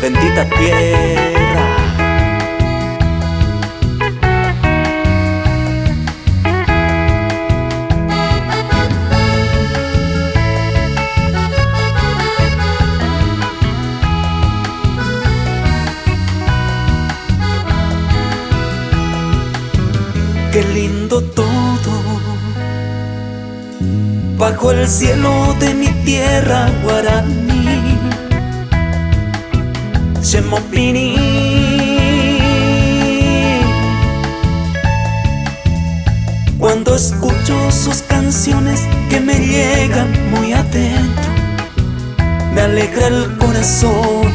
bendita tierra. Qué lindo todo bajo el cielo de mi tierra guaraní, Xemopini. Cuando escucho sus canciones que me llegan muy adentro, me alegra el corazón,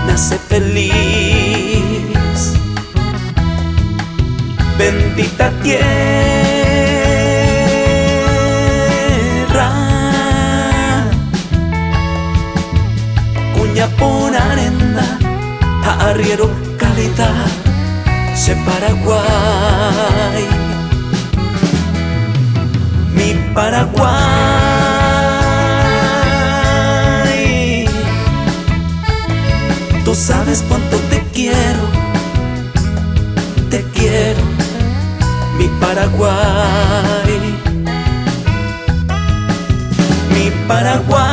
me hace feliz. Bendita tierra, cuña por arena, arriero calidad, se Paraguay, mi Paraguay. Tú sabes cuánto te quiero, mi Paraguay, mi Paraguay.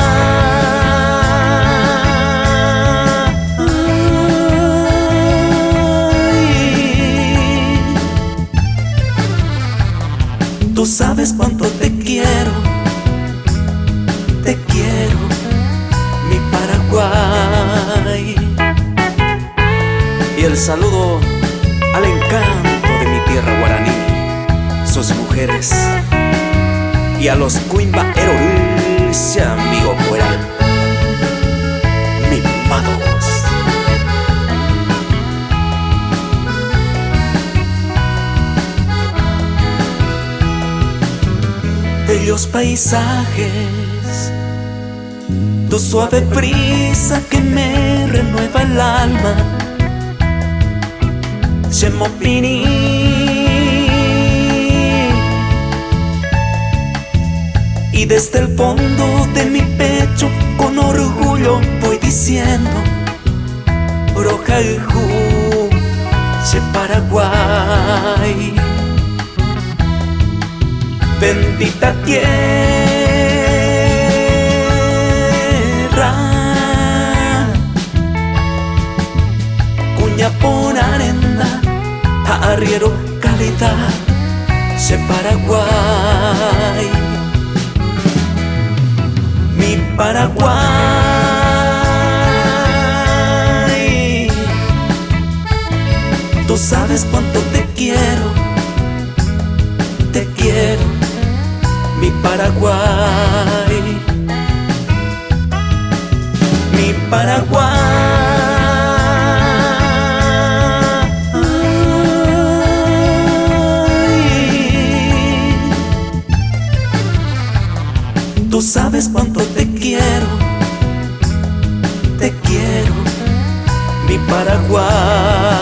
Tú sabes cuánto te quiero, mi Paraguay. Y el saludo al encanto de mi tierra guaraní, sus mujeres, y a los Cuimba Erorus, amigo fuera, mimados. Bellos paisajes, tu suave brisa que me renueva el alma, Xemopini. Y desde el fondo de mi pecho con orgullo voy diciendo Brojaju, Che Paraguay. Bendita tierra, cuña por arena, arriero calidad, Che Paraguay, mi Paraguay. Tú sabes cuánto te quiero, mi Paraguay, mi Paraguay. Tú sabes cuánto te quiero, mi Paraguay.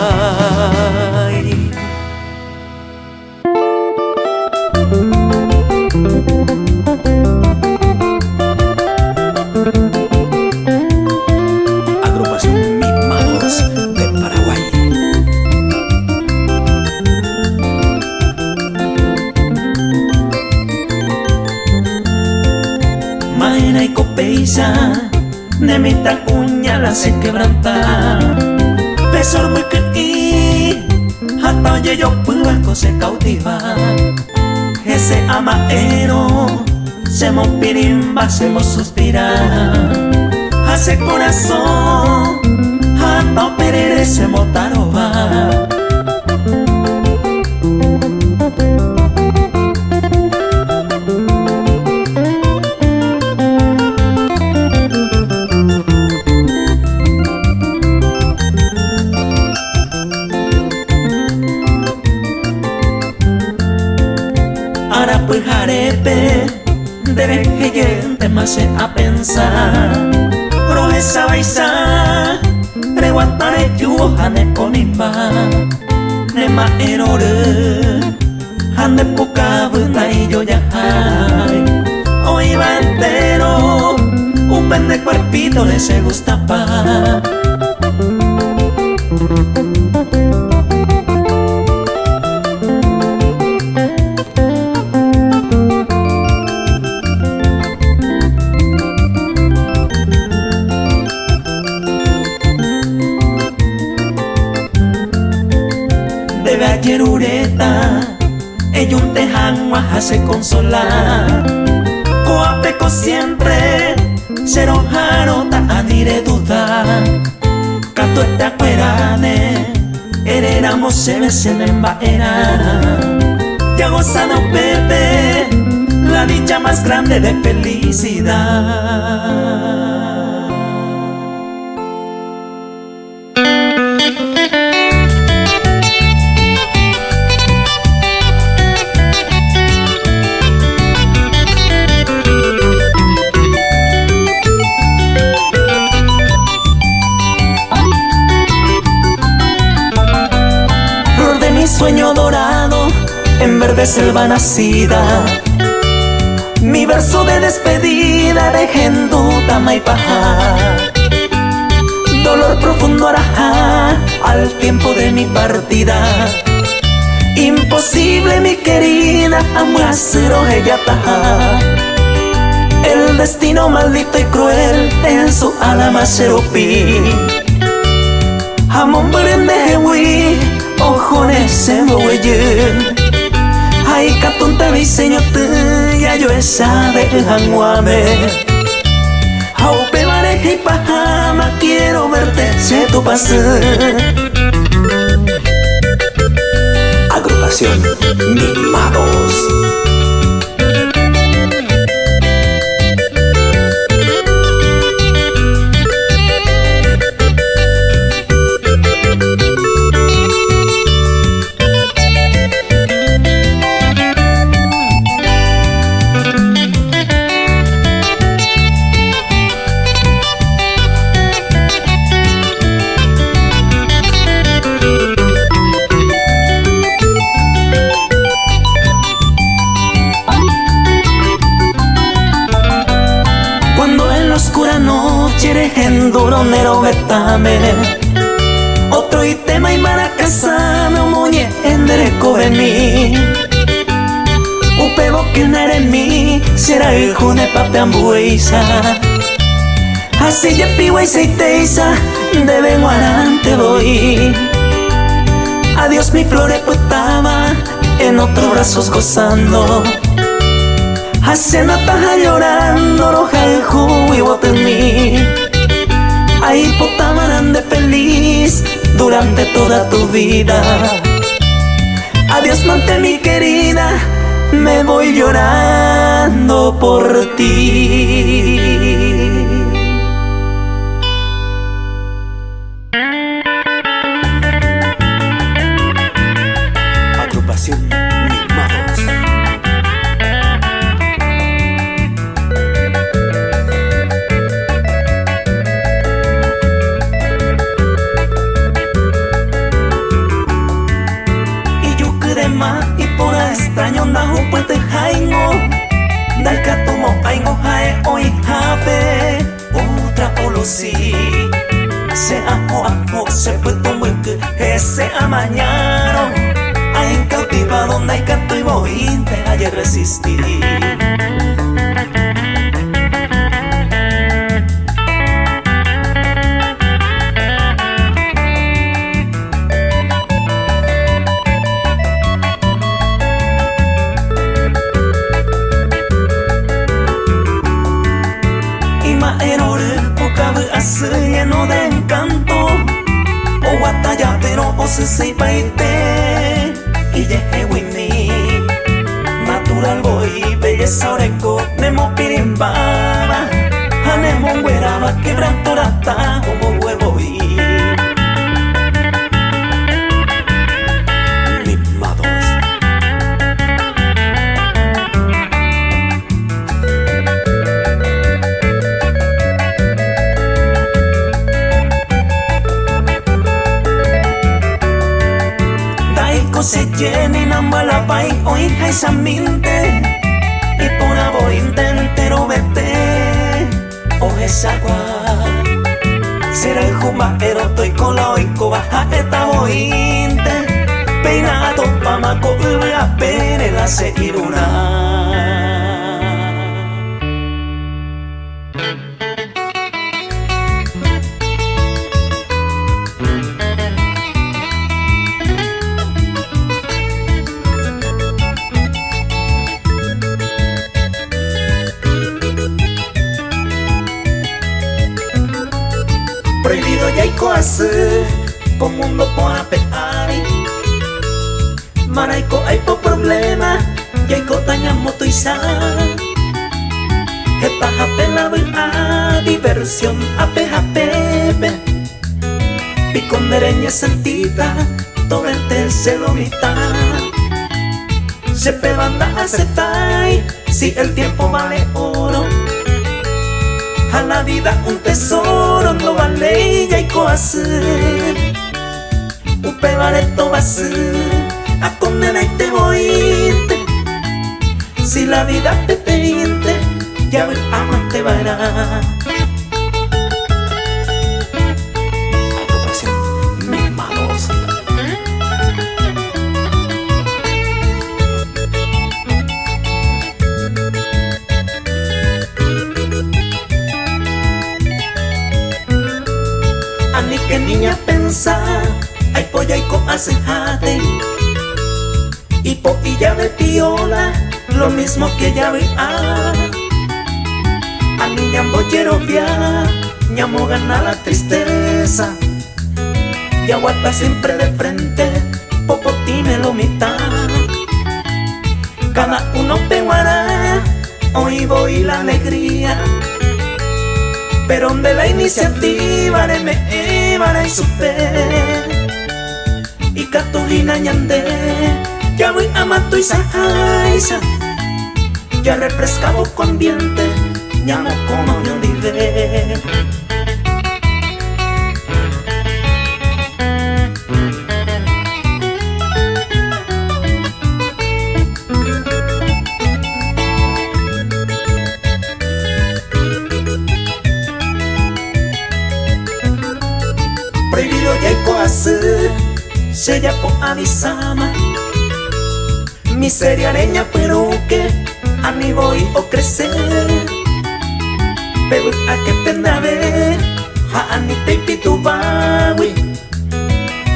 Agrupación Mimados de Paraguay. Maena y copeisa, nemita cuña la se quebranta, pesor muy que hasta oye yo puedo se cautiva. Ese amaero, semos pirimba, semos suspirar, hace corazón, hasta perere, semos taroba. Pues jarepe, debe que gente más se a pensar. Pero esa baisa, preguantare yuo hane konimba. Nema erore, hane poca bunda y yo ya hay. Hoy va entero, un pende cuerpito le se gusta pa. yunte hangwa hace consolar coapeco siempre cero jarota adire duda cato esta cuerane heréramos se besen en baera ya gozado Pepe la dicha más grande de felicidad. Sueño dorado en verde selva nacida, mi verso de despedida de Genduta Maipaja, dolor profundo arajá al tiempo de mi partida. Imposible mi querida amuacero ella taja, el destino maldito y cruel en su alma seropi. Amon brende hewi ojones se mueven, ay catunta diseño te ya yo sabe hanguame, aupe mareja y pajama quiero verte se tu pase. Agrupación Mimados. Duronero betame otro y tema y maracasa me muñe en dereco de mí upebo que no eres mí será hijo de papeambuesa así ya piwa y seiteiza de benguarante voy adiós mi flore putaba en otros brazos gozando haciendo taja llorando roja el jugo y bote en mí. Ahí potamarán de feliz durante toda tu vida. Adiós mante mi querida, me voy llorando por ti. Agrupación Mimados. Y por extraño nahu puente jaingo dal catumo aingo jae oi jabe otra olosi se ajo se puesto muy que ese amañaron hay cautivado donde hay canto y voy te ayer resistir. Lleno de encanto o batalla pero o se paite y llegué winnie natural boy belleza oreco nemo pirimbaba anemo gueraba quebrantorata como huevo y Mimados. Se llena y nambala pai hoy jaisaminte y por abointe entero vete o esa agua será el jumbajero estoy con la oico baja esta bointe peinado pamaco ubra pere la seguiruna. Prohibido yaiko asu Komundo po apeari Maraiko hay po problema Yaiko tanya moto isa Eta hape la a diversión ape hape Picondereña sentita Tobente se lo mitad Se pe banda aceptai Si el tiempo vale oro A la vida un tesoro no vale yaiko asu Upe bareto basu A condena y te voy Si la vida te peinte Ya el amante vará Agrupación Mimados Ani que niña pensar Ay polla y co acejate Y po y llave piola Lo mismo que llave a niña bollero via Ñamo gana la tristeza Y aguanta siempre de frente Popoti me lo mitad Cada uno peguará Hoy voy la alegría Pero donde la iniciativa me evara y super Y Catujina ñande Ya voy a mato y sajaisa Ya refrescabo con diente Llamo como me olvidé Prohibido yaiko asu Sella po avisama Miseria areña pero que A mí voy a crecer Pero a que pendave A ni te pitu bawi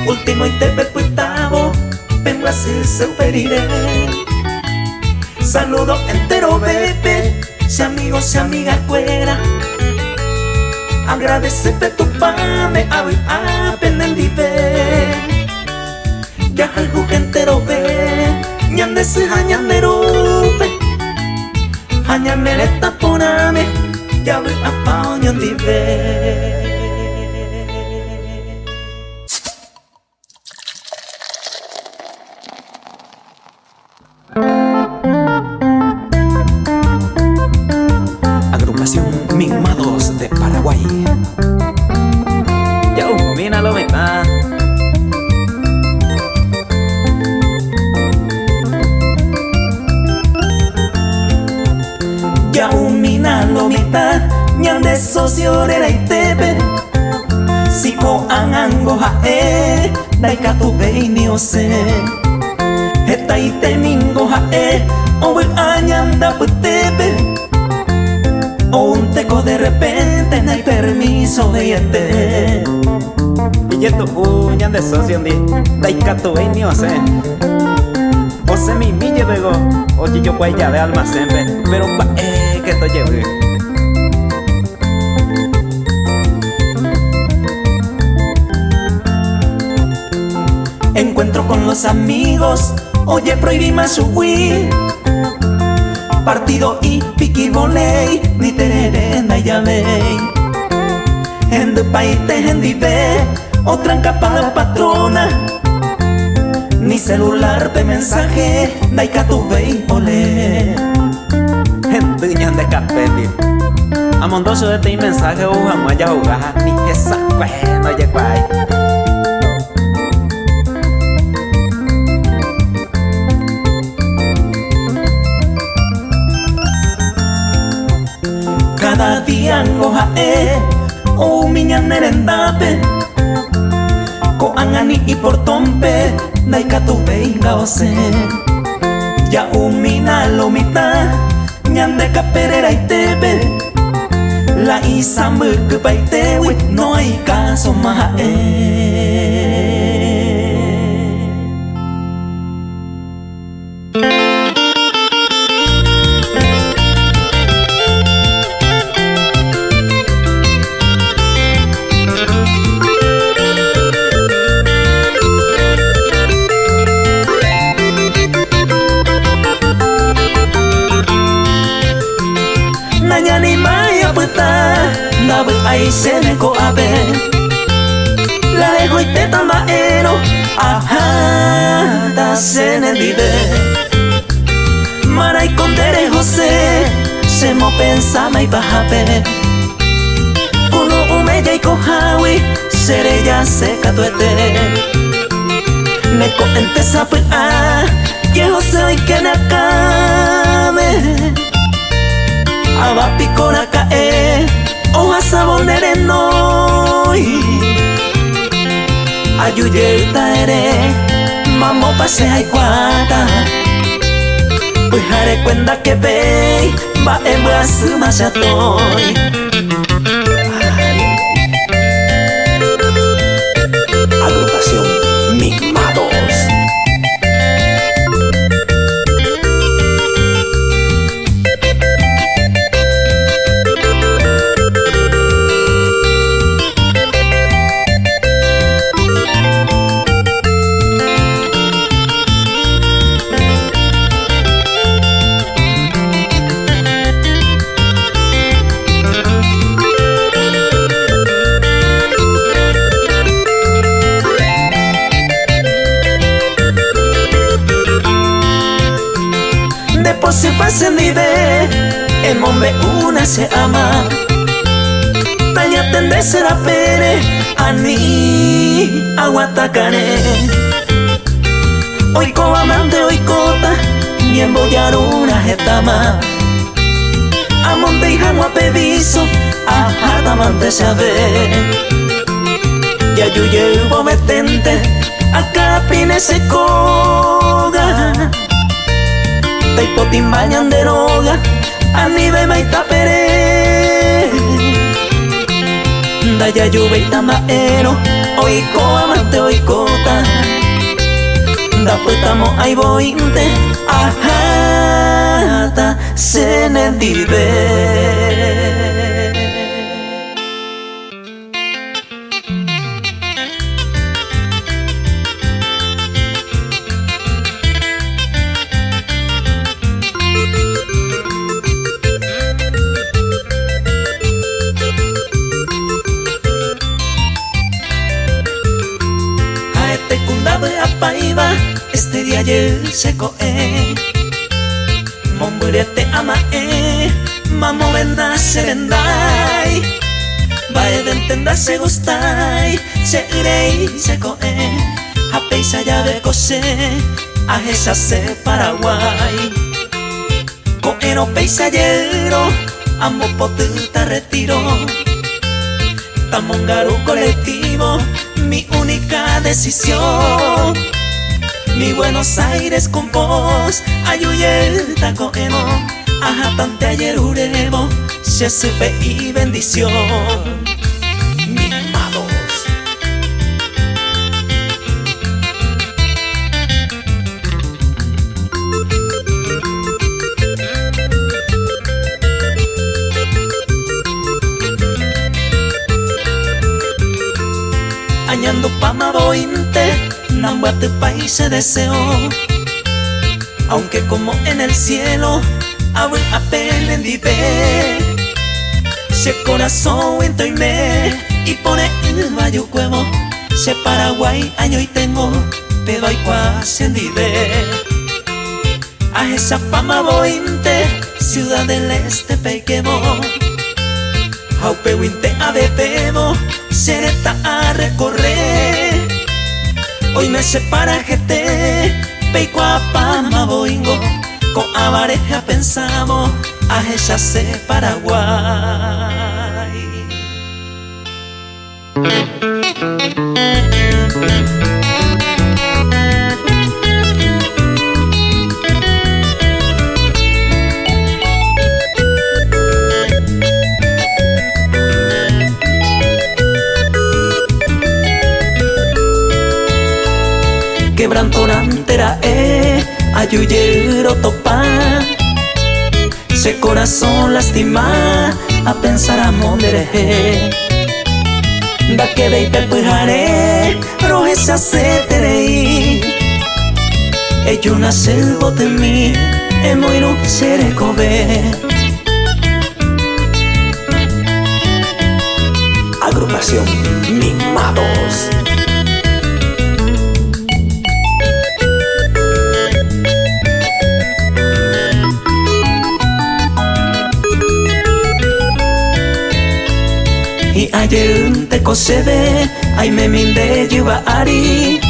Último y te pepuitavo Vengo así se periré Saludo entero bebé Si amigo, si amiga cuera Agradece pe tu pame Avi a penendive Ya algo que entero ve Ñande se hañanderope Hañanere taponame Ya voy a paño dive Agrupación Mimados de Paraguay Ya míralo, mira Ya umina lo mitad Ñande socio era y tebe Siko angango hae Daika tu beini ose Eta y temingo hae Owe añanda putebe O un teco de repente No hay permiso de yete Y yeto ñande socio ndi Daika tu beini ose Ose mi mille bego Oye yo guay ya de almacén Pero pa' que esto lleve Encuentro con los amigos Oye prohibí más huir Partido y piqui volei Ni tererena ya ley En de país te hendive Otra encapada patrona Ni celular de mensaje Daika tu vei ole Entuñan de capeti Amondoso de ti mensaje Uhamaya jugar Ni esa bueno oye guay Cada día ngoja O miña nerendape Ko angani y portompe Daika tu veinga ose Ya umina lo mitad Ñande caperera y tebe La isa murku paitewi No hay caso más ahí se me coabe la dejo y te tambaero ajá ta se ne vive Mara y condere José se mo pensama y bajape Kuno umeya y kohawi sere ya se katuete Neko ente sapu que José hoy que nakame Aba picora cae Oja sabonere noi Ayuyeta ere Mamo pase hay cuata Pues haré cuenta que ve Va en brazo más ya estoy Agrupación Mimados Después se pasa en vive El hombre una se ama Taña tendré será pere Ani aguatacane Hoy co amante hoy cota Ni embollar una jetama Amonte y jangua peviso Ajá amante se ave Ya yuye hubo metente Acá pine se coga Taipotin bañan de roga Anibe maita pere Daya lluvia y tamaero Oiko amante oikota Da pues tamo ay bointe Ajata se ne dive Este día ayer se coe Momburete ama Mamo venda serendai Bae de entenda se gustai Se irei se coe A peisa ya de cose A esa se Paraguay Coero peisallero Amo potita retiro Tamongaru colectivo Mi única decisión Mi Buenos Aires con vos Ayuyelta coemo Ajá tante ayer urebo Se supe y bendición Mimados Añando pama bointe Nambua tu país se deseó Aunque como en el cielo Abu apelen vive Se corazón winto y me Y pone el valle cuevo Se Paraguay año y tengo Pero hay cuasi en vive A esa pama bointe Ciudad del Este pequemo Aupe winte a bebebo Sereta a recorrer Hoy me separa GT Peico a Pama boingo Con avareja pensamos A ella se Paraguay Quebrantorantera ayuyero topa Se corazón lastima A pensar a mondereje Da que de te pujaré Roje se hace terei Ello nace el bote mí E moiro seré cobe Agrupación Mimados. Y ayer te cosebe, ay me minde yuba ari.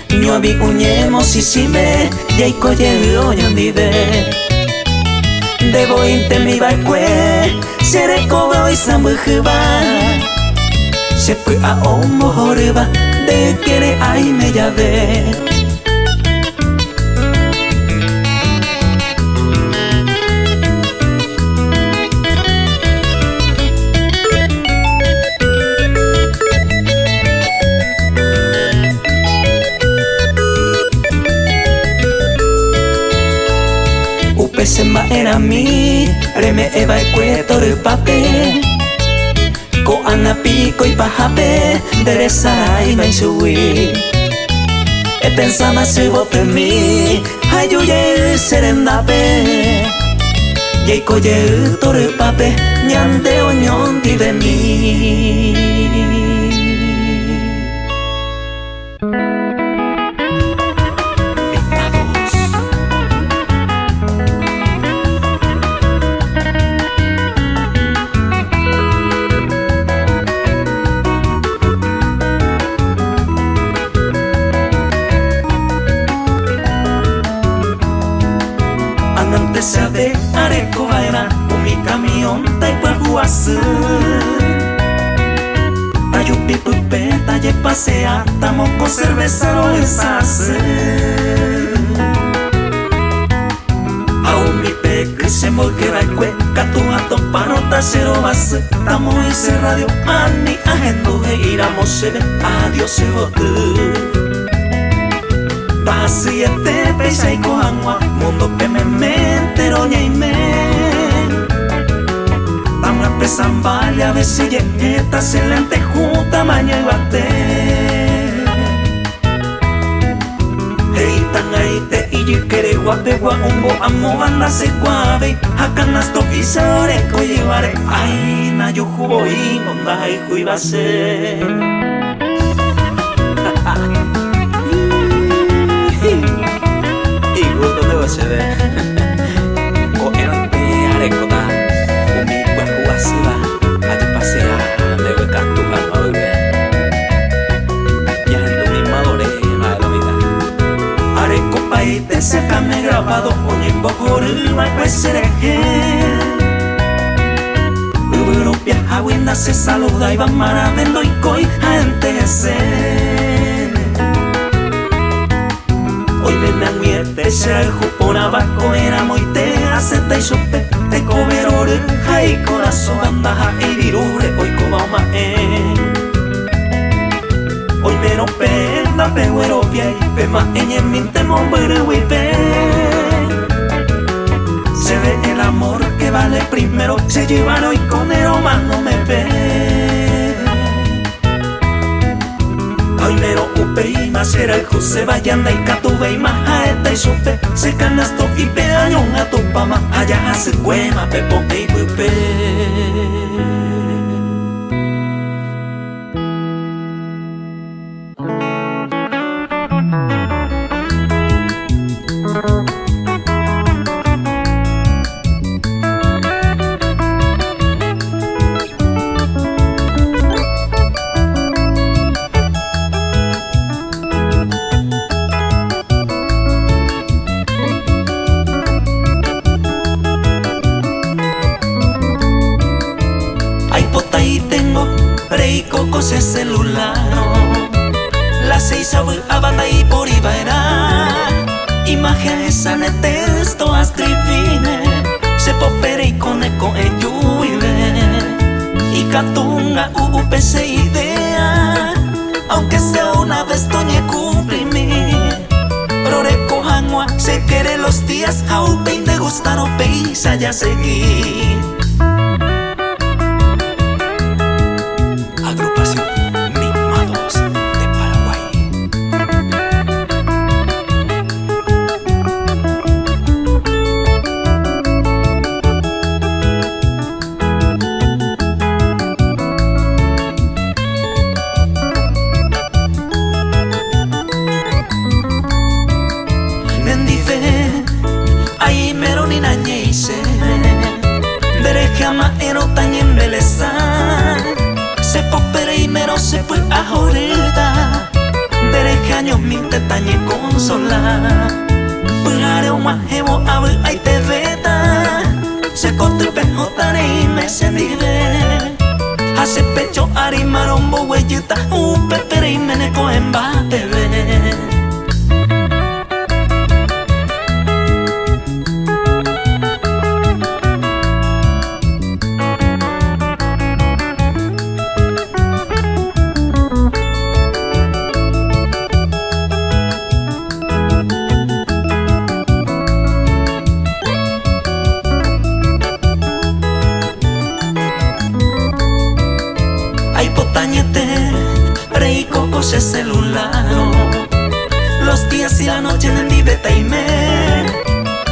Yo vi uñemo si me, y coye oñandide. Debo inte mi barque, seré cobro y sambujuba. Se fue a omojoreba, de quiere ay me llave. Sema era mi, reme eva e cuetor pape. Ko ana pico y pajape, derezara y me subí. E pensaba se bote mi, ayuye serendape. Y coye tor pape, ñande oñón di de mí. Se de areco vaina con mi camión taipuahuasú. Tayupi pupeta ye pasea, tamo con cerveza no esas. Aún mi peque se molquera y cueca tu gato panota cero base. Tamo ese radio ani agendo e iramos se ve adiós se botu. Así este pesa y cojanwa, mundo que me enteroña y me. Vamos a empezar vale a ver si llega excelente junta mañana y bate. Hey tan ahí te y yo quiere guape guaumbo amo banda se guave. Acá nasto y se oreco llevaré. Ay na yo jugo y monda y juiba se. Se ve o en te arecota o mi cuerpo asura allá pasea me voy canto al oír ya en mi madore a la vida arecopa y te seca me grabado o en bojor va a ser Europea agüenda se saluda y va maravendo y coi gente se hoy ven a miete se jupona vaco era muy te acepta y sope te coberore hay corazón bandaja y virure hoy como ma hoy me rompe da peguero pie pe ma en mi te mombere we pe se ve el amor que vale primero se llevan hoy con el no me ve hoy mero upe y más era el José vayan y catuve y más a esta y supe se canasto y peañón a tu pama allá hace cuema pepo y upe. Ese celular las 6 abata y por ibaera imagen esa ne texto a escribine se popere y con ello y catunga upc idea aunque sea una vez toñe cumplimir rore cojanua se quiere los días a upe de gustar o peisa ya seguir. Agrupación Mimados de Paraguay. se puede ahorita Derecha años mi te tañe consola Pujare un majebo a ver ahí te veta Se cote pejotare y me se dive Hace pecho arimarombo huellita pepere y me neco en bate ve Rey coco se celular Los días y la noche en el vive taime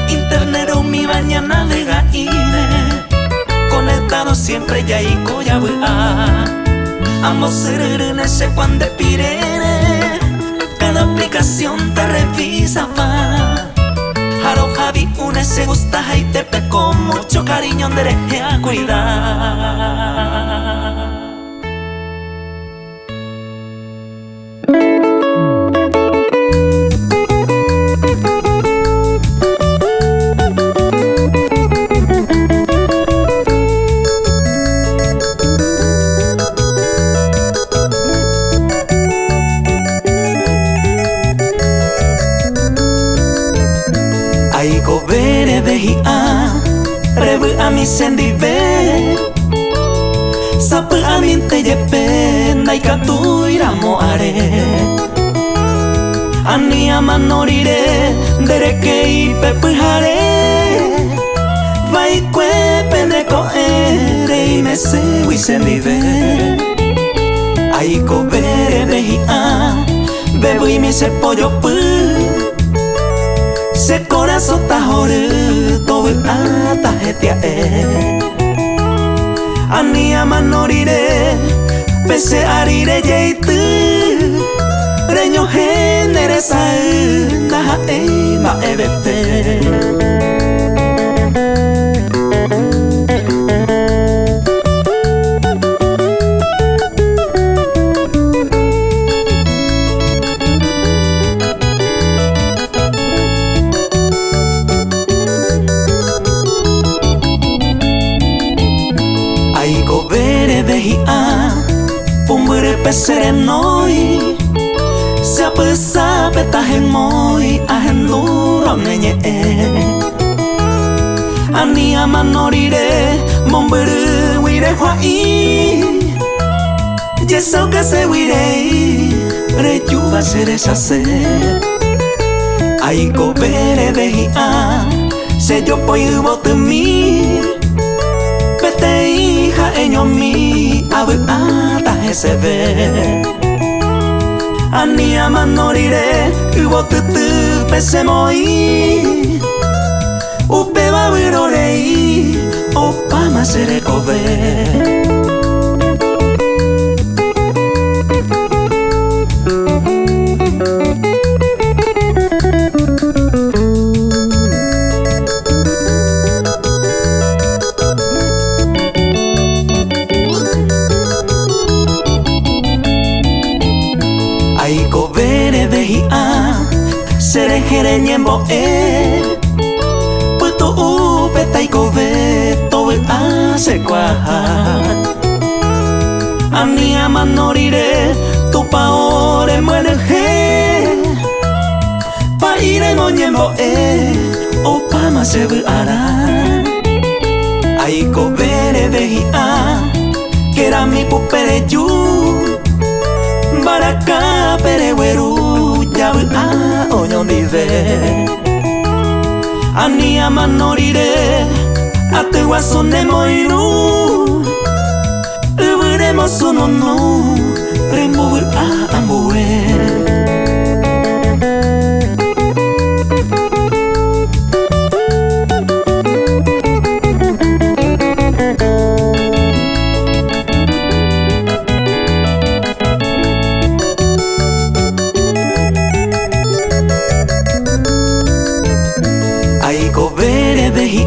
Internet o mi baña navega ire Conectado siempre ya y coya Ambos sereren ese cuando pirere Cada aplicación te revisa va Jaro Javi une se gusta y te pe con mucho cariño dereje a cuidar Aiko bere behi rebu ami sendi be Sapu amin te jepe naika tu iramo are Ani amanorire dereke ipe pujare Vai kue peneko ere y me se sendi be Aiko bere behi bebu y mi se pollo pu Se corazón ta jore todo ta jetia Ani amanorire pese arire jeitu Reño genere sa naha ma ebete Pumbere pesere noi Se apesa petaje moi Ahenduro nenye Ani amanorire Mombere wire huai Yesau que se wire Rejuva sere sase Aiko bere behi Se yo poi bote mi Pete hija eño mi Abu ata ese ve Ani amanorire Ubo tutu pese moi Upe va virorei Opa ma sere kove Aiko bere behi Sere jere nyembo Puto upe taiko ve Tobe se kwaha Ani amanorire Tupa ore muere je Pa ire no nyembo Opa ma se bu ara Aiko bere behi Kera mi pupere yu Baraka pereweru Yabu oño dive Ani amanorire Ate wasone moinu Uburemos uno no Remubur ambue Aiko bere behi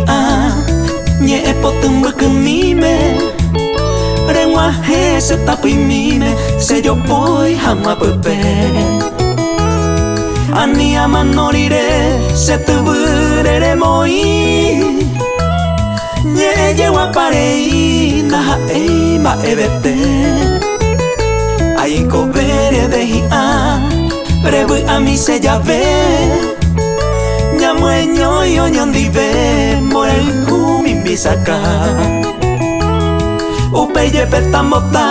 Nye epotumbu kumime Rengwa he se ta uy mime se yo voy jamás pepe ani ama norire se te burere moi nye ye wa parei na ei ma ebete ai ko bere de a brebu a mi se ya ve nyamueño yo nyondive morel mi bisaka upeye petamota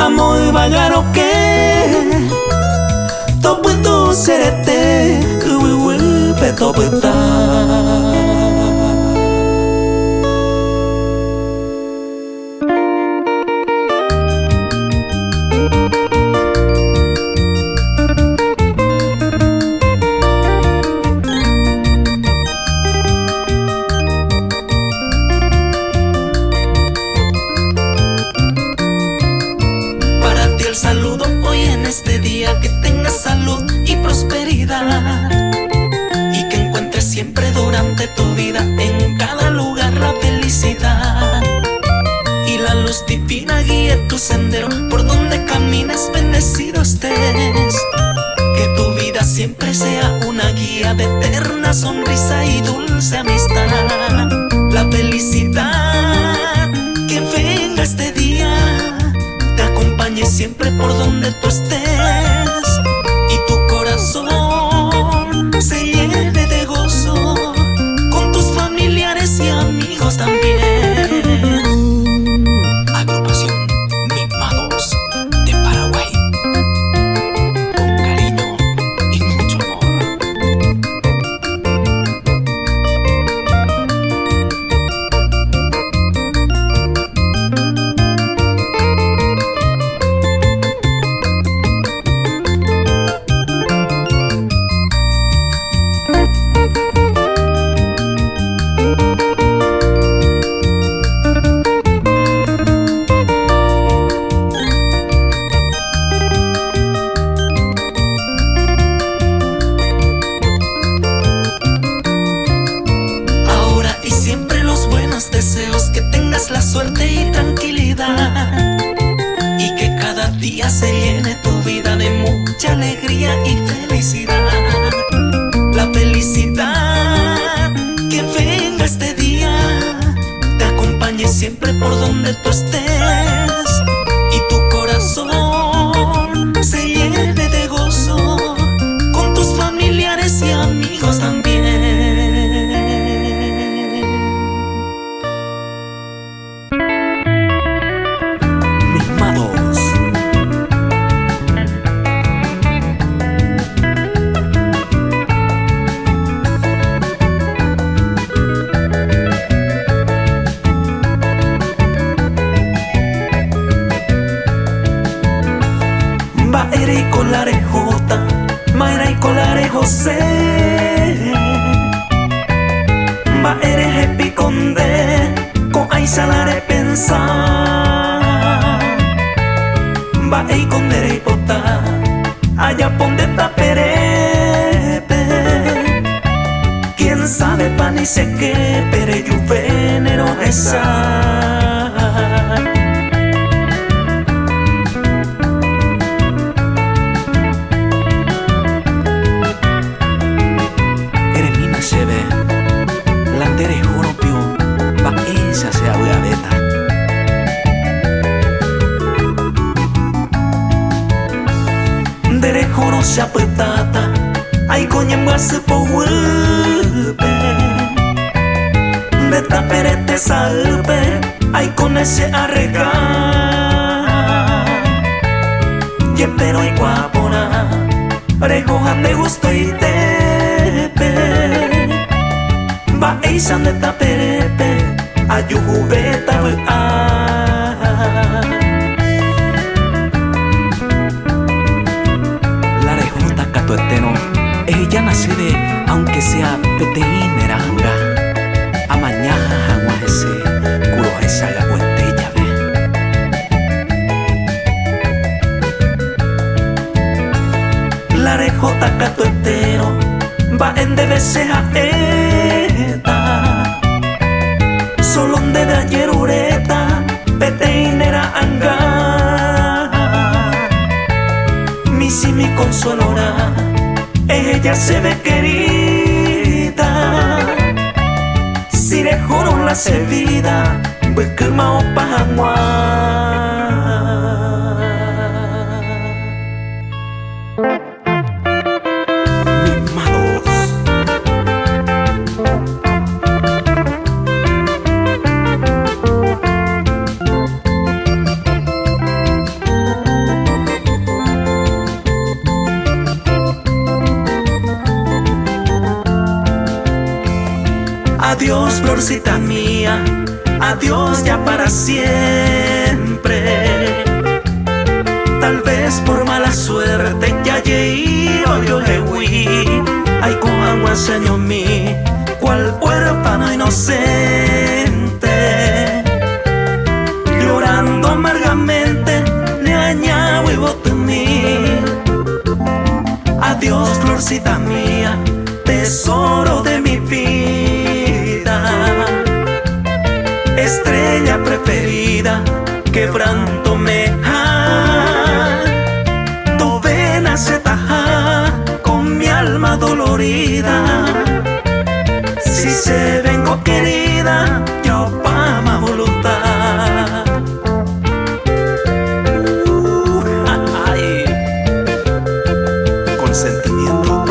amoi bagaro que topu tu serete uwe petoputa saludo hoy en este día, que tengas salud y prosperidad y que encuentres siempre durante tu vida en cada lugar la felicidad y la luz divina guíe tu sendero por donde camines, bendecido estés, que tu vida siempre sea una guía de eterna sonrisa y dulce amistad, la felicidad que venga este día acompañe siempre por donde tú estés y tu corazón se llene de gozo con tus familiares y amigos también. Agrupación Mimados de Paraguay, con cariño y mucho amor. Deseos que tengas la suerte y tranquilidad y que cada día se llene tu vida de mucha alegría y felicidad. La felicidad que venga este día te acompañe siempre por donde tú estés y tu corazón se llene de gozo con tus familiares y amigos también. Maere y colare Jota, Maera y colare José, Maere hepi conde, con aisalare pensar, Mae y condere y pota, allá ponde taperepe, quién sabe pan y sé que, pero yo venero esa. Joro se apetata, ay coñemba se pohuepe, beta perete salpe, ay con ese arregar, y pero y guapona, recojan de gusto y tepe, va eisan de taperepe, ayuhu beta ella nace de, aunque sea peteineranga, amañaja jamás ese culo esa la cuentella ve. La rejota cato entero va en de a eta, solo de ayer ureta peteinera anga. con su olor, ella se ve querida. Si le juro la vida, pues que mao pangua. Adiós, florcita mía, adiós ya para siempre. Tal vez por mala suerte ya llegué yo le huí. Ay, con agua señor mí, cual huérfano inocente, llorando amargamente le añado y bote mí. Adiós, florcita mía, tesoro de mi vida, estrella preferida, quebrantóme tovena se taja con mi alma dolorida. Si se vengo querida, yo pa' ma voluntad. Ay, con sentimiento.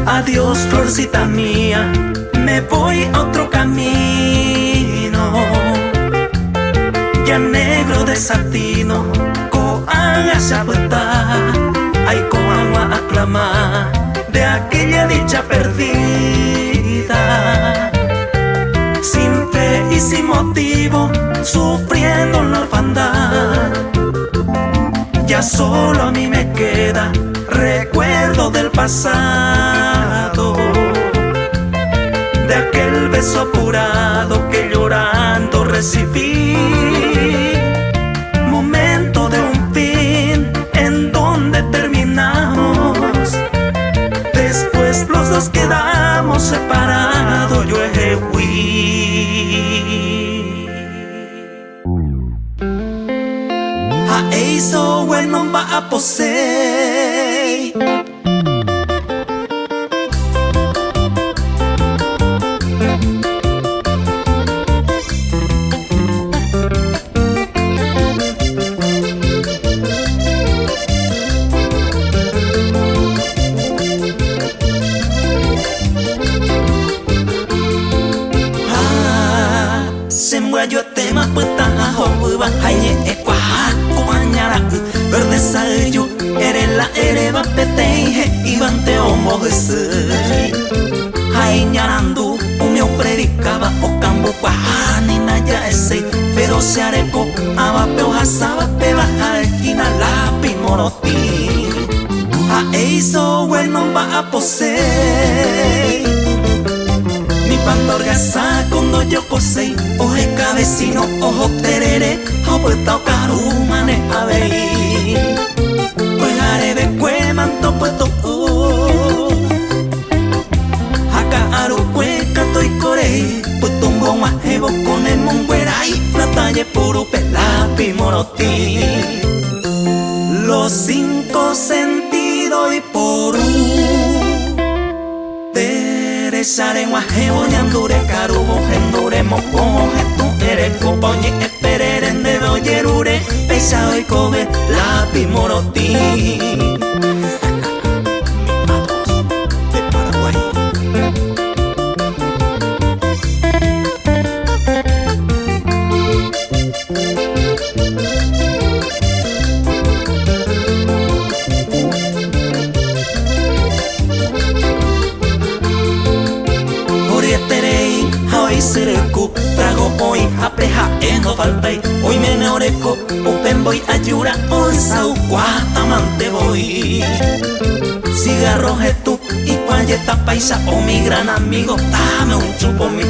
Adiós, florcita mía, me voy a otro camino, ya negro de satino, coan a chapuetá, ay coan a aclamar de aquella dicha perdida. Sin fe y sin motivo, sufriendo en la orfandad, ya solo a mí me queda recuerdo del pasado, de aquel beso apurado que llorando recibí. Momento de un fin en donde terminamos, después los dos quedamos separados. Yo a eso bueno va a poseer. Yo tema puesta a joven haye ekwaha kuanyara verde sayo eres la ereba peteje ibante homo jesús hay ñarandu umio predicaba o cambo kwahani naya ese pero se areco abapeo hasaba peba esquina lápiz moroti a eso bueno va a poseer. Pandorgasa cuando yo cosei, oje cabecino, ojo terere, apuesta o carumane a ver. Pues arebe cue manto puesto, acá aru cue canto y corei, pues tumbo más jevo con el mongueray, la talle puro pelapi moroti. Los 5 sentidos y por Sare guajebo ñandure carubo gendure moco getu ere copoñe espereren de doyerure pesado y cobe lápiz moroti. De Paraguay. Serku trago no faltai. Hoy me neoreco, open voy ayura, on sau amante voy. Cigarros tú y payeta paisa, oh mi gran amigo, dame un chupo mi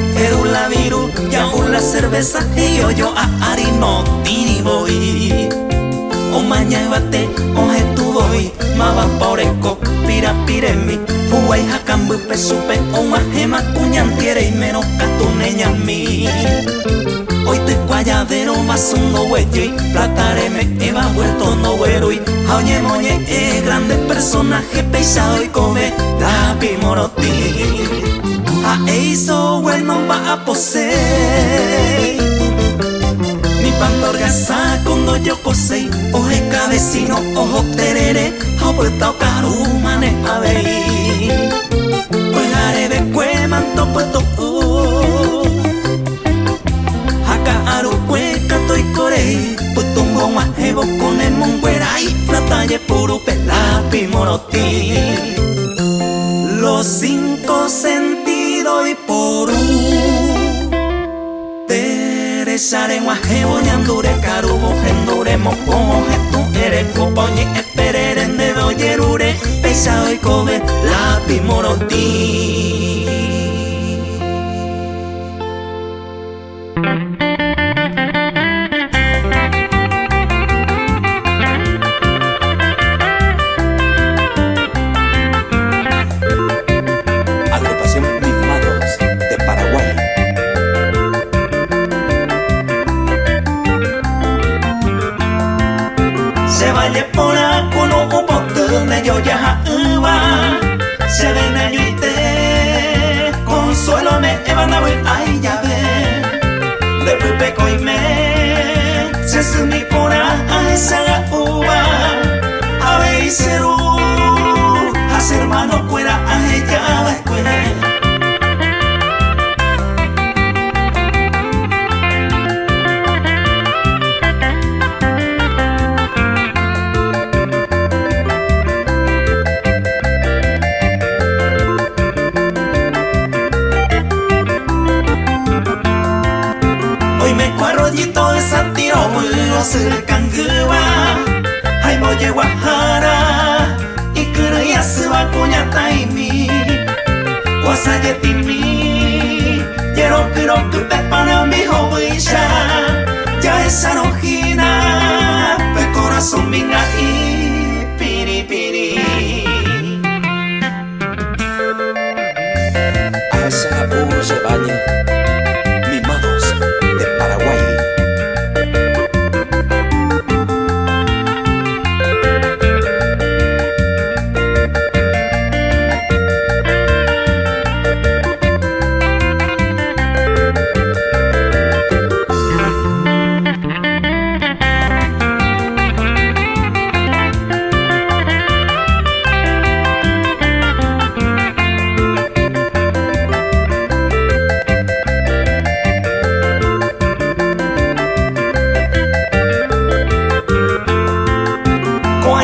la viru, ya la cerveza y yo a harino tini voy. O mañana bate, oje tu voy, ma va por eco, pira piremi, uguay jacambu pesupe, o majema cuñantiere y menos catuneña mi. Hoy te cualladero más un no güey, platareme eva vuelto no güey. Oye moñe, grande personaje pesado y come la pimoroti. A eso bueno va a poseer. Mi pantorgaza cuando yo cosei, oje cabecino, ojo terere, apuesta o carumane a ver. Pues arebe cuemanto puesto y corei, pues tumbo más evo con el mongueray, platalle puro pelapi moroti. Los 5 sentidos y por Teresare guajevo ñandure carubo gendure mopoje tu eres copoñi espereren de doyerure pesado y cobe lapi moroti. Se vaya por aco no oportune yo ya se ven ayuite consuelo me evan a ver ay ya ve de pepeco y me se sumi por a esa uva a ver y ceru hacer mano fuera a ella después. Rollito de santiro muy se cangua ay moye guajara y creía se va cuñata y mi guasaye timi quiero que te pana mi jovecha ya esa rojina pe corazón minga y piri piri a esa puro se baña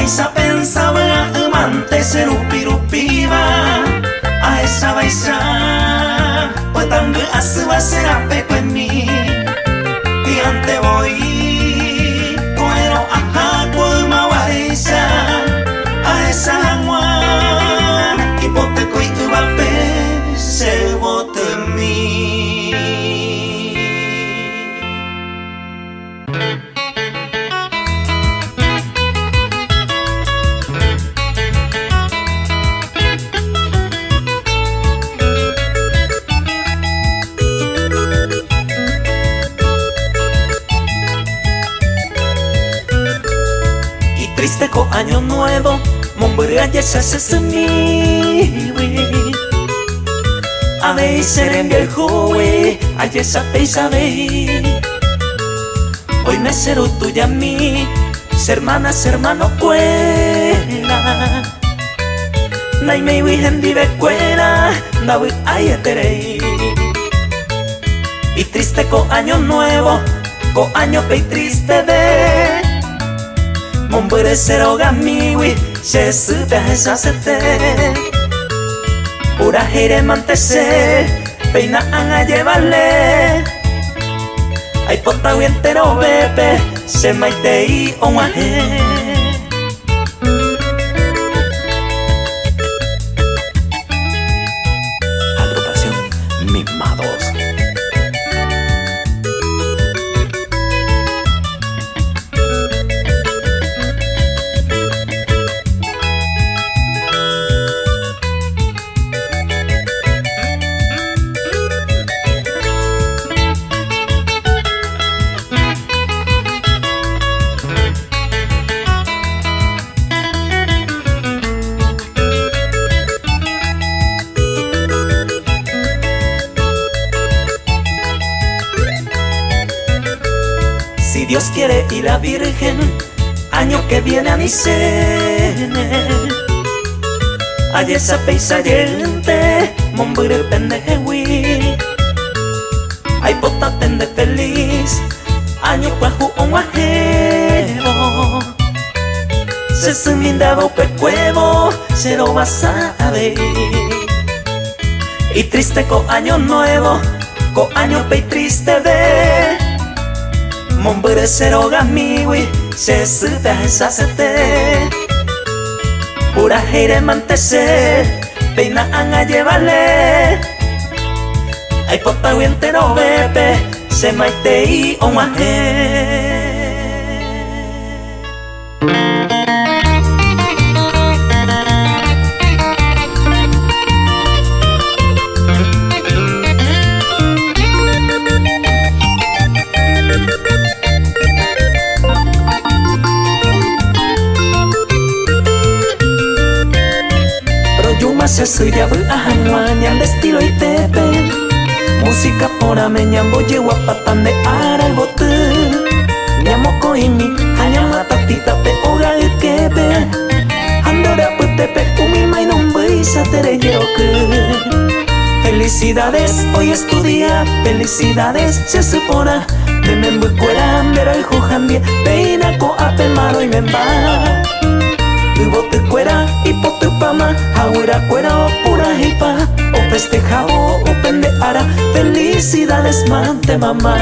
Esa pensaba amante ser un pirupiva a esa baisa pues también hace va a ser a peco en mí y ante voy coero a con maguarisa a esa agua hipoteco y uvape se bote en mí. Triste con año nuevo, mombre ayer se hace mi a ver ser en viejo ayer sabe sabe hoy me será tuya a mí hermanas hermano cuela nay me virgen vive cuela na voy ay eterei y triste con año nuevo con año pe triste de Mombere seroga miwi, se supe a sete. Pura jire mantese, peina a llevarle. Ay pota entero bebe, se maitei o aje. Agrupación Mimados. Si Dios quiere y la Virgen, año que viene a mi cene. Ayer esa peisa yente, mombure pendejewi. Ay pota tende feliz, año cuaju on guajero. Se sumindaba pecuevo, se lo vas a ver. Y triste co año nuevo, co año pei triste de. Mombure cero gamiwi, se supe a esa sete. Pura heire mantese, peina a llevarle. Ay pota entero bebe, se maitei o maje. Se suya bu ahanguañan de estilo y tepe. Música pora me ñambo yewa patan de ara el bote. Ñamoko y mi añama tatita pe oga el quepe. Andora putepe umima y nombre y satere que. Felicidades, hoy es tu día. Felicidades, se supona. De membu cuera, mera el jujandie. Peina ko ape maro y memba. Bote cuera y pote pama, agüera cuera o pura hipa, o festejao o pendeara, felicidades mante mamá.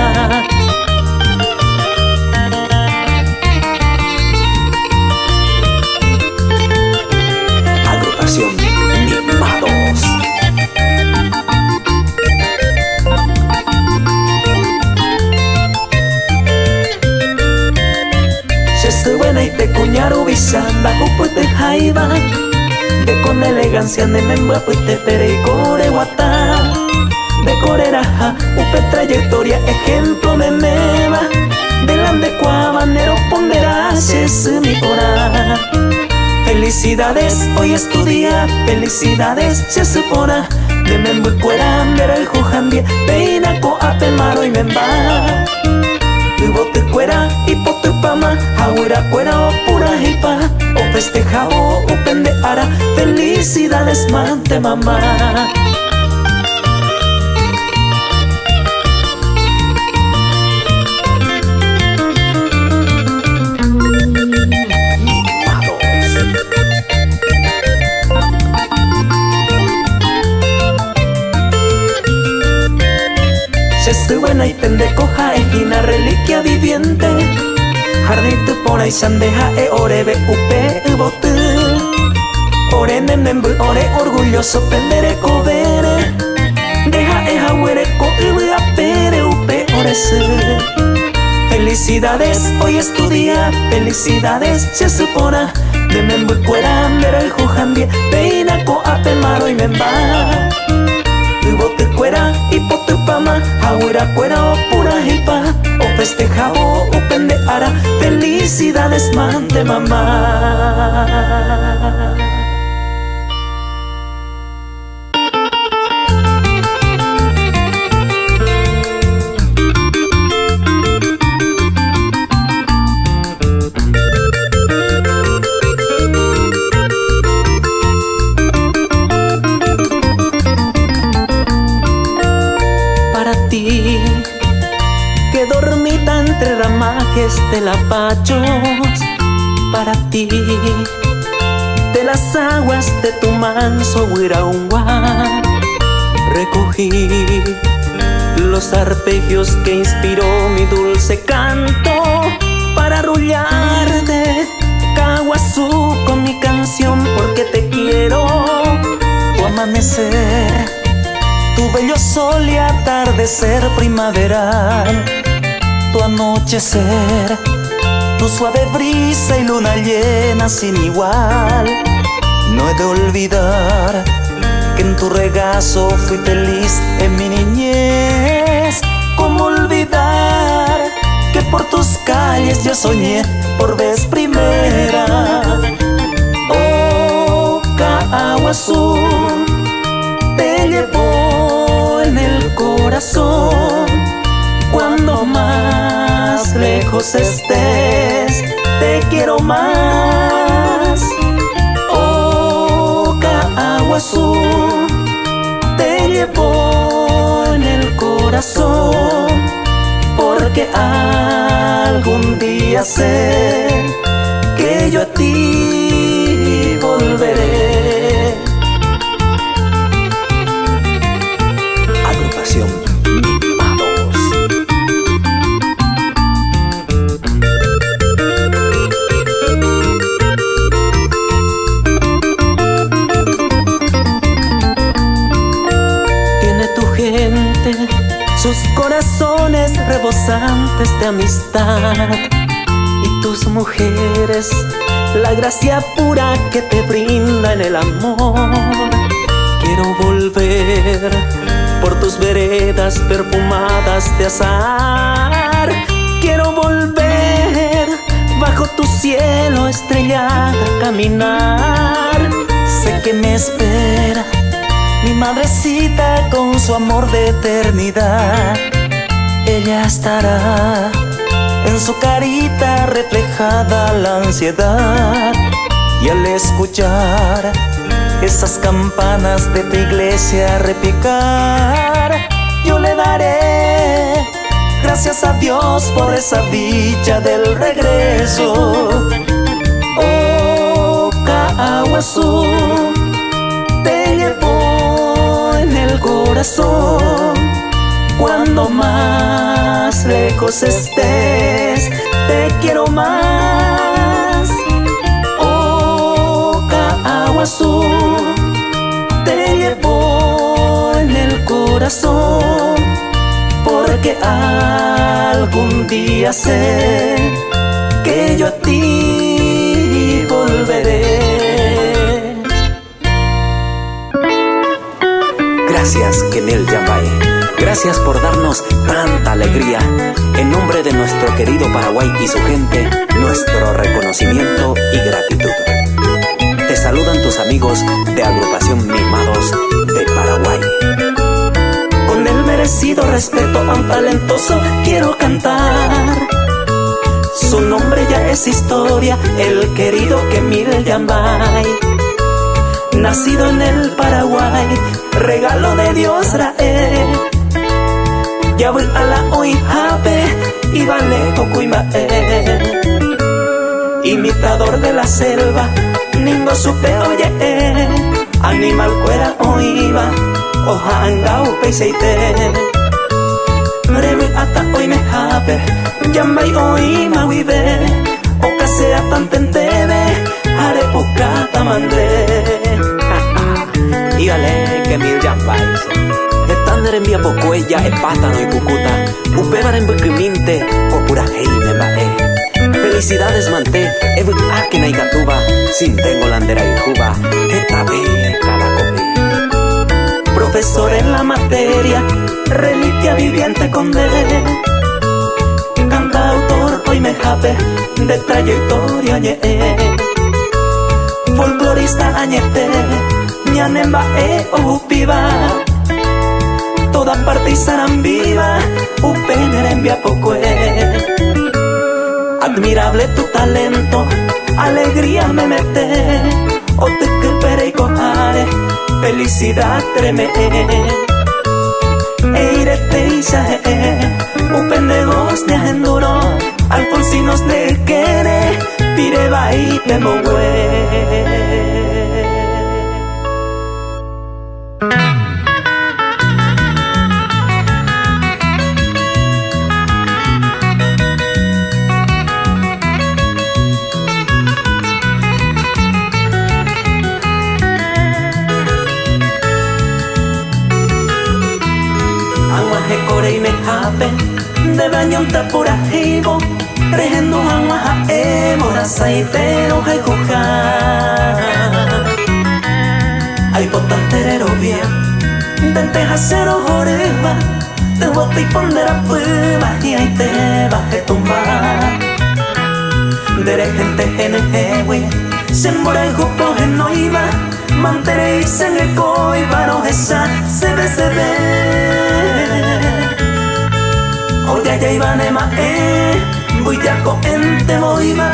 Agrupación Mimados. Y te cuñaru bisanda pues te jaiba de con elegancia de memba pues te pere y core guata de coreraja upe trayectoria ejemplo me meva delante cuabanero ponderá se mi hora. Felicidades, hoy es tu día. Felicidades, se supona de memba cuera mera el jujandie peina co ape maro y memba. Bote cuera y pote pama, agüera cuera o pura hipa, o festejao o pendeara, felicidades mante mamá. Se buena y pendecoja ejina reliquia viviente. Jardito por ahí sandeja e orebe upe bote. Ore nemembu ore orgulloso pendere covere. Deja e jagüere co ibe apere upe orese. Felicidades, hoy es tu día. Felicidades, se supona. De membu cuera mera el jujandie. Peina co ape maro y memba. Bote cuera y pote pama, agüera cuera o pura hipa, o festejao o pendeara, felicidades mante mamá. Que dormita entre ramajes de lapachos, para ti, de las aguas de tu manso Huiraungua, recogí los los arpegios que inspiró mi dulce canto para arrullar de Caguazú con mi canción porque te quiero. Tu amanecer, tu bello sol y atardecer primaveral, tu anochecer, tu suave brisa y luna llena sin igual. No he de olvidar que en tu regazo fui feliz en mi niñez. ¿Cómo olvidar que por tus calles yo soñé por vez primera? Oh, Caguazú, te llevo en el corazón. Cuando más lejos estés, te quiero más. Oh, Caguazú, te llevo en el corazón, porque algún día sé que yo a ti volveré. Agrupación Mimados. Tiene tu gente sus corazones rebosantes de amistad, y tus mujeres la gracia pura que te brinda en el amor. Quiero volver por tus veredas perfumadas de azahar. Quiero volver bajo tu cielo estrellado a caminar. Sé que me espera mi madrecita con su amor de eternidad. Ella estará en su carita reflejada la ansiedad, y al escuchar esas campanas de tu iglesia repicar, yo le daré gracias a Dios por esa dicha del regreso. Oh, Caguazú, te llevo en el corazón. Cuando más lejos estés, te quiero más. Oh, Caguazú, te llevo en el corazón, porque algún día sé que yo a ti volveré. Gracias, Kenel Yambay. Gracias por darnos tanta alegría. En nombre de nuestro querido Paraguay y su gente, nuestro reconocimiento y gratitud. Te saludan tus amigos de Agrupación Mimados de Paraguay. Con el merecido respeto a un talentoso quiero cantar. Su nombre ya es historia, el querido Kenel Yambay. Nacido en el Paraguay, regalo de Dios trae. Ya voy a la oijape y vale cocuimae. Imitador de la selva, ningo supe oye. Animal cuera oiva, ojangao peiseite. Revi hasta hoy me jape, Yambay oima vive. Oca sea tan tentebe, arepucata mandé. Y vale Kenel Yambay. Estander en via pocuella, epátano y cucuta. Upebar en buquiminte, copura heime mae. Felicidades manté, ebuk akena y gatuba. Sin tengo landera y juba, etabe caracopi. Profesor en la materia, reliquia viviente con D. Cantautor hoy me jape, de trayectoria ñe. Folclorista añete, ñanemba upiba. Toda parte y viva, upenere en via pocue. Admirable tu talento, alegría me mete. O te que y cojare, felicidad treme. Eire te isae, upendegos de enduro. Alfonsinos de quere, pireba y temogüe. kore me hape de baño tapura hibo rehendo hama hae morasai pero hay coja hay potanterero bien dente hasero joreba te bota y pondera puma y ahí te baje tumbar dere gente en el hewe se mora el grupo en noima manteréis en el coi varo esa se ve oya ya iba nema voy ya con ente moima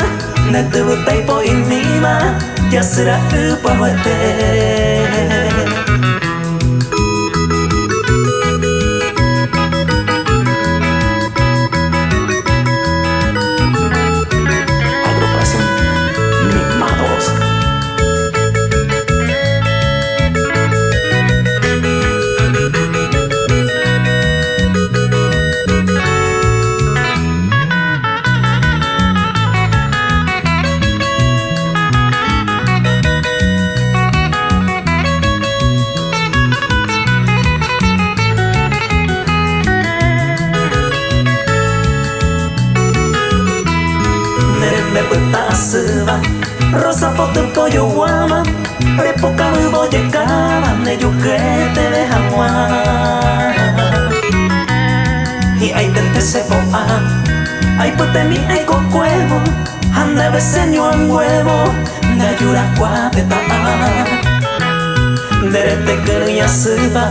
ne te buta y po inima ya será upa huete rosa foto pollo guama repoca muy boyecaba ne yo que te dejan y ahí te se poa ay pute mi ay cocuevo anda beseño en huevo de ayura cuapeta derete que ya suba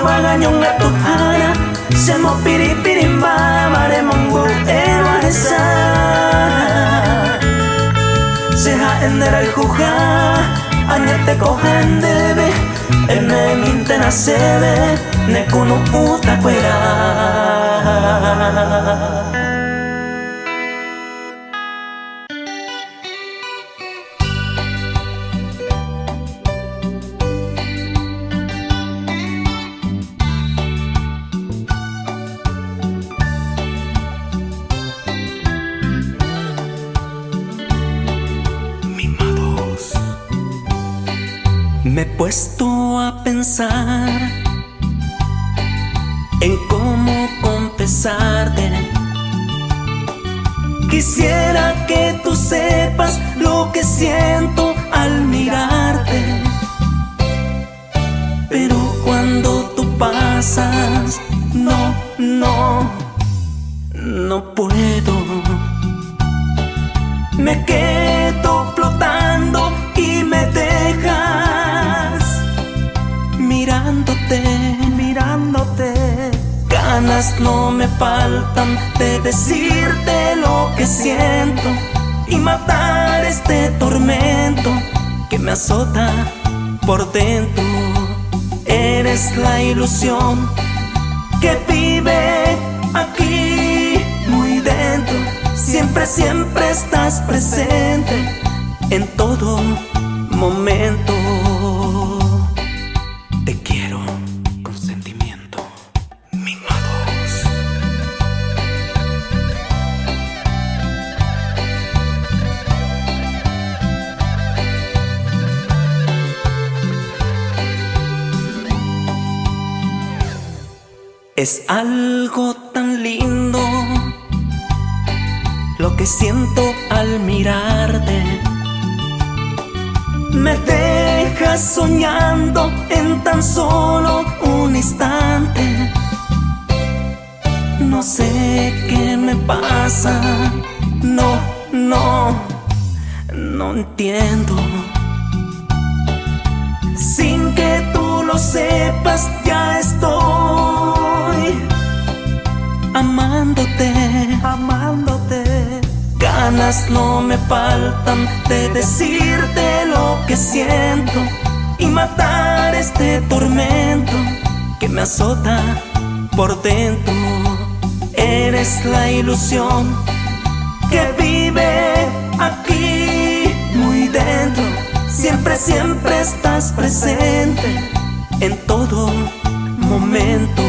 uba gañón a tu jara se mo piripirimba mare mongo ero a esa seha endera el juja añete cogen debe en el intena sebe ne kuno puta cuera me he puesto a pensar en cómo confesarte. Quisiera que tú sepas lo que siento al mirarte, pero cuando tú pasas, no puedo. Me quedo flotando y me dejas mirándote. Ganas no me faltan de decirte lo que siento y matar este tormento que me azota por dentro. Eres la ilusión que vive aquí muy dentro. Siempre, siempre estás presente en todo momento. Te quiero con sentimiento, mimados. Es algo tan lindo lo que siento al mirarte. Me dejas soñando en tan solo un instante. No sé qué me pasa, no entiendo. Sin que tú lo sepas, ya estoy amándote. Ganas no me faltan de decirte lo que siento y matar este tormento que me azota por dentro. Eres la ilusión que vive aquí muy dentro. Siempre, siempre estás presente en todo momento.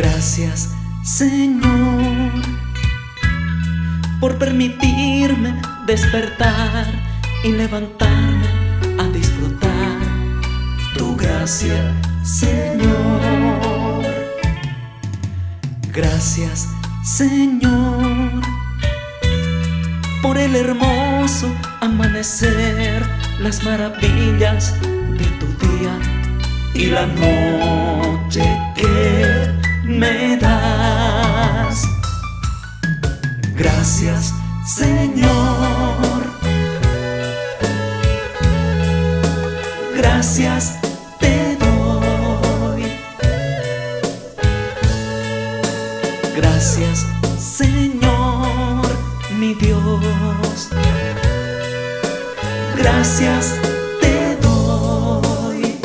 Gracias, Señor, por permitirme despertar y levantarme a disfrutar tu gracia, Señor. Gracias, Señor, por el hermoso amanecer, las maravillas de tu día y la noche que me das. Gracias, Señor. Gracias te doy. Gracias, Señor, mi Dios. Gracias te doy.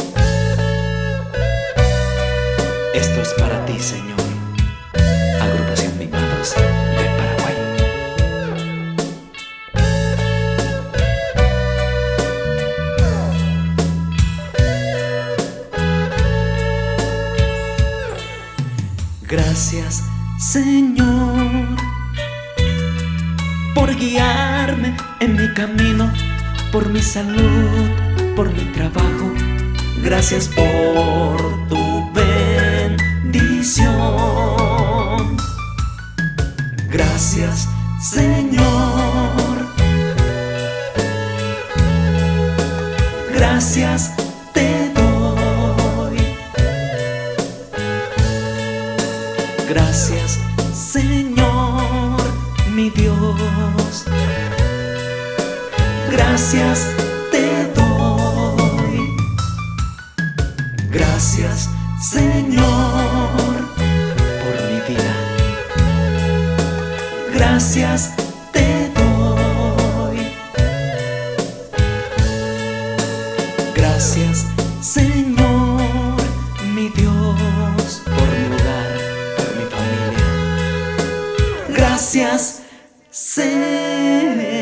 Esto es para ti, Señor. Agrupación Mimados de Paraguay. Gracias, Señor, por guiarme en mi camino, por mi salud, por mi trabajo. Gracias por tu bendición. Gracias, Señor. Gracias te doy. Gracias, Señor, mi Dios. Gracias te doy. Gracias, Señor, por mi vida. Gracias te doy. Gracias, Señor, mi Dios, por mi hogar, por mi familia. Gracias, Señor.